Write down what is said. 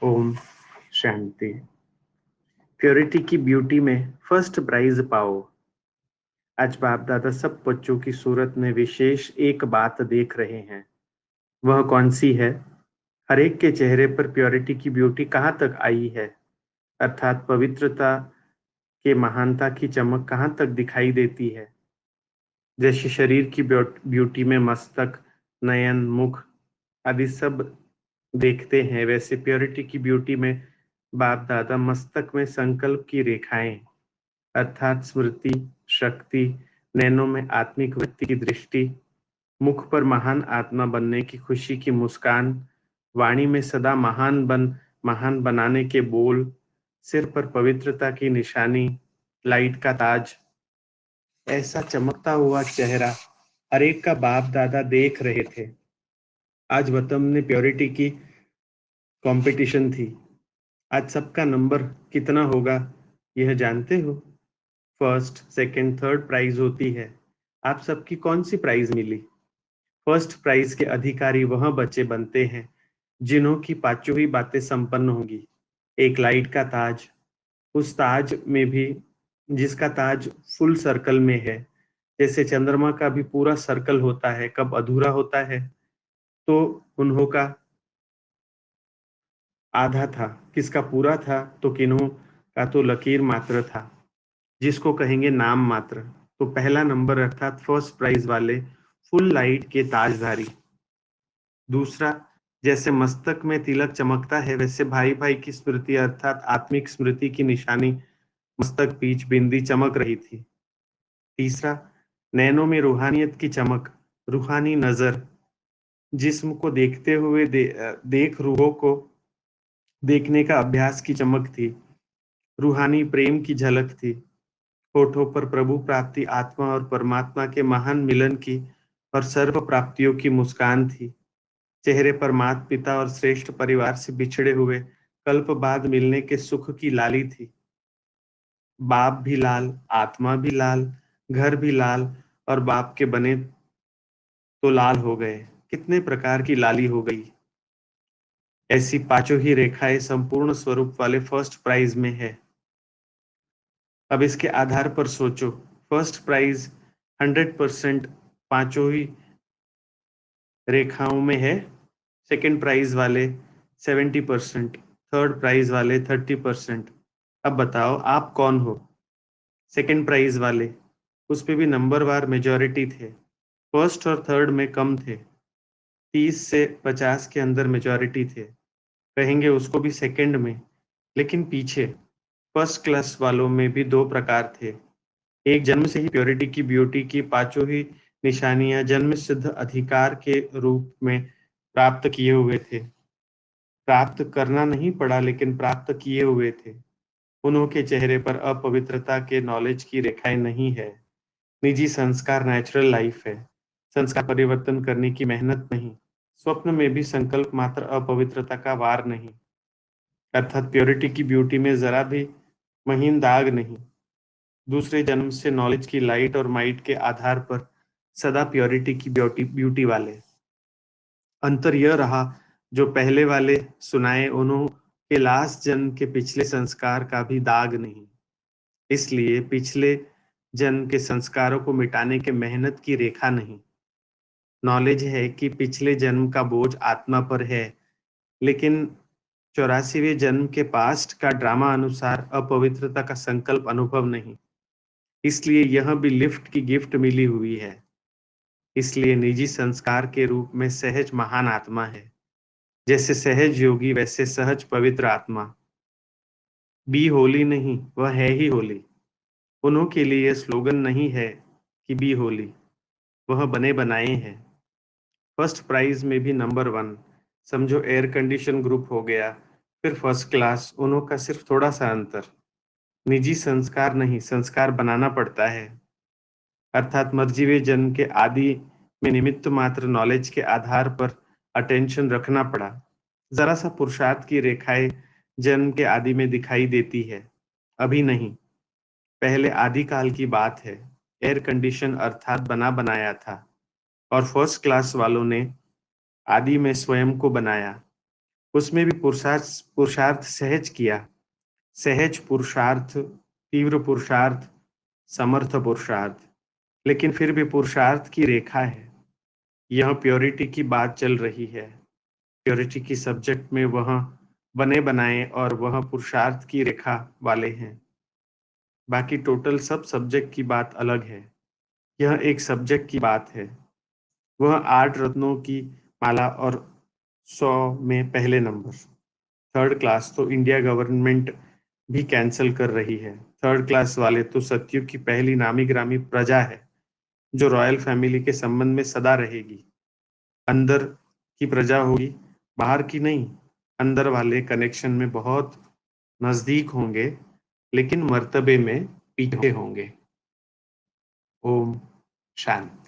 Om Shanti. Purity की beauty में first prize पाओ। आज बाप दादा सब बच्चों की सूरत में विशेष एक बात देख रहे हैं। वह कौन सी है? हर एक के चेहरे पर प्योरिटी की ब्यूटी कहाँ तक आई है, अर्थात पवित्रता के महानता की चमक कहाँ तक दिखाई देती है। जैसे शरीर की ब्यूटी में मस्तक, नयन, मुख आदि सब देखते हैं, वैसे प्योरिटी की ब्यूटी में बाप दादा मस्तक में संकल्प की रेखाएं, अर्थात स्मृति शक्ति, नैनों में आत्मिक वृत्ति की दृष्टि, मुख पर महान आत्मा बनने की खुशी की मुस्कान, वाणी में सदा महान बनाने के बोल, सिर पर पवित्रता की निशानी, लाइट का ताज, ऐसा चमकता हुआ चेहरा हर एक का बाप दादा देख रहे थे। आज वतन में प्योरिटी की कंपटीशन थी। आज सबका नंबर कितना होगा यह जानते हो? फर्स्ट, सेकंड, थर्ड प्राइज होती है। आप सबकी कौन सी प्राइज मिली? फर्स्ट प्राइज के अधिकारी वह बच्चे बनते हैं जिन्हों की पांचों ही बातें संपन्न होंगी। एक लाइट का ताज, उस ताज में भी जिसका ताज फुल सर्कल में है। जैसे चंद्रमा का भी पूरा सर्कल होता है, कब अधूरा होता है तो उन्हों का आधा था, किसका पूरा था तो किन्हों का तो लकीर मात्र था, जिसको कहेंगे नाम मात्र। तो पहला नंबर अर्थात फर्स्ट प्राइज वाले फुल लाइट के ताजधारी। दूसरा, जैसे मस्तक में तिलक चमकता है वैसे भाई भाई की स्मृति अर्थात आत्मिक स्मृति की निशानी, मस्तक, पीछ, बिंदी चमक रही थी। तीसरा, नैनों में रूहानियत की चमक, रूहानी नजर, जिस्म को देखते हुए देख रूहों को देखने का अभ्यास की चमक थी। रूहानी प्रेम की झलक थी। होठों पर प्रभु प्राप्ति, आत्मा और परमात्मा के महान मिलन की और सर्व प्राप्तियों की मुस्कान थी। चेहरे पर माता पिता और श्रेष्ठ परिवार से बिछड़े हुए कल्प बाद मिलने के सुख की लाली थी। बाप भी लाल, आत्मा भी लाल, घर भी लाल, और बाप के बने तो लाल हो गए। कितने प्रकार की लाली हो गई। ऐसी पांचों ही रेखाएं संपूर्ण स्वरूप वाले फर्स्ट प्राइज में है। अब इसके आधार पर सोचो, फर्स्ट प्राइज 100% पांचों ही रेखाओं में है, सेकंड प्राइज वाले 70%, थर्ड प्राइज वाले 30%। अब बताओ आप कौन हो? सेकंड प्राइज वाले, उस पे भी नंबर वार मेजॉरिटी थे। फर्स्ट और थर्ड में कम थे, 30 से 50 के अंदर मेजॉरिटी थे, कहेंगे उसको भी सेकंड में। लेकिन पीछे फर्स्ट क्लास वालों में भी दो प्रकार थे। एक जन्म से ही प्योरिटी की ब्यूटी की पांचों ही निशानियां जन्म सिद्ध अधिकार के रूप में प्राप्त किए हुए थे। प्राप्त करना नहीं पड़ा लेकिन प्राप्त किए हुए थे। उन्होंने चेहरे पर अपवित्रता के नॉलेज की रेखाएं नहीं है। निजी संस्कार नेचुरल लाइफ है। संस्कार परिवर्तन करने की मेहनत नहीं। स्वप्न में भी संकल्प मात्र अपवित्रता का वार नहीं, अर्थात प्योरिटी की ब्यूटी में जरा भी महीन दाग नहीं। दूसरे जन्म से नॉलेज की लाइट और माइट के आधार पर सदा प्योरिटी की ब्यूटी ब्यूटी वाले। अंतर यह रहा, जो पहले वाले सुनाए उन्हों के लास्ट जन्म के पिछले संस्कार का भी दाग नहीं। इसलिए पिछले जन्म के संस्कारों को मिटाने के मेहनत की रेखा नहीं। नॉलेज है कि पिछले जन्म का बोझ आत्मा पर है, लेकिन 84वें जन्म के पास्ट का ड्रामा अनुसार अपवित्रता का संकल्प अनुभव नहीं। इसलिए यह भी लिफ्ट की गिफ्ट मिली हुई है। इसलिए निजी संस्कार के रूप में सहज महान आत्मा है। जैसे सहज योगी वैसे सहज पवित्र आत्मा। बी होली नहीं, वह है ही होली। उन्हों के लिए यह स्लोगन नहीं है कि बी होली, वह बने बनाए हैं। फर्स्ट प्राइज में भी नंबर 1, समझो एयर कंडीशन ग्रुप हो गया, फिर फर्स्ट क्लास, उन्हों का सिर्फ थोड़ा सा अंतर। निजी संस्कार नहीं, संस्कार बनाना पड़ता है, अर्थात मर्जीवे जन्म के आदि में निमित्त मात्र नॉलेज के आधार पर अटेंशन रखना पड़ा। जरा सा पुरुषार्थ की रेखाएं जन्म के आदि में दिखाई देती है, अभी नहीं। पहले आदि काल की बात है। एयर कंडीशन अर्थात बना बनाया था, और फर्स्ट क्लास वालों ने आदि में स्वयं को बनाया। उसमें भी पुरुषार्थ सहज किया, सहज पुरुषार्थ, तीव्र पुरुषार्थ, समर्थ पुरुषार्थ, लेकिन फिर भी पुरुषार्थ की रेखा है। यह प्योरिटी की बात चल रही है। प्योरिटी की सब्जेक्ट में वह बने बनाए और वह पुरुषार्थ की रेखा वाले हैं। बाकी टोटल सब सब्जेक्ट की बात अलग है। यह एक सब्जेक्ट की बात है। वह 8 रत्नों की माला और 100 में पहले नंबर। थर्ड क्लास तो इंडिया गवर्नमेंट भी कैंसिल कर रही है। थर्ड क्लास वाले तो सत्युग की पहली नामी ग्रामी प्रजा है, जो रॉयल फैमिली के संबंध में सदा रहेगी। अंदर की प्रजा होगी, बाहर की नहीं। अंदर वाले कनेक्शन में बहुत नजदीक होंगे, लेकिन मर्तबे में पीछे होंगे। ओम शांति।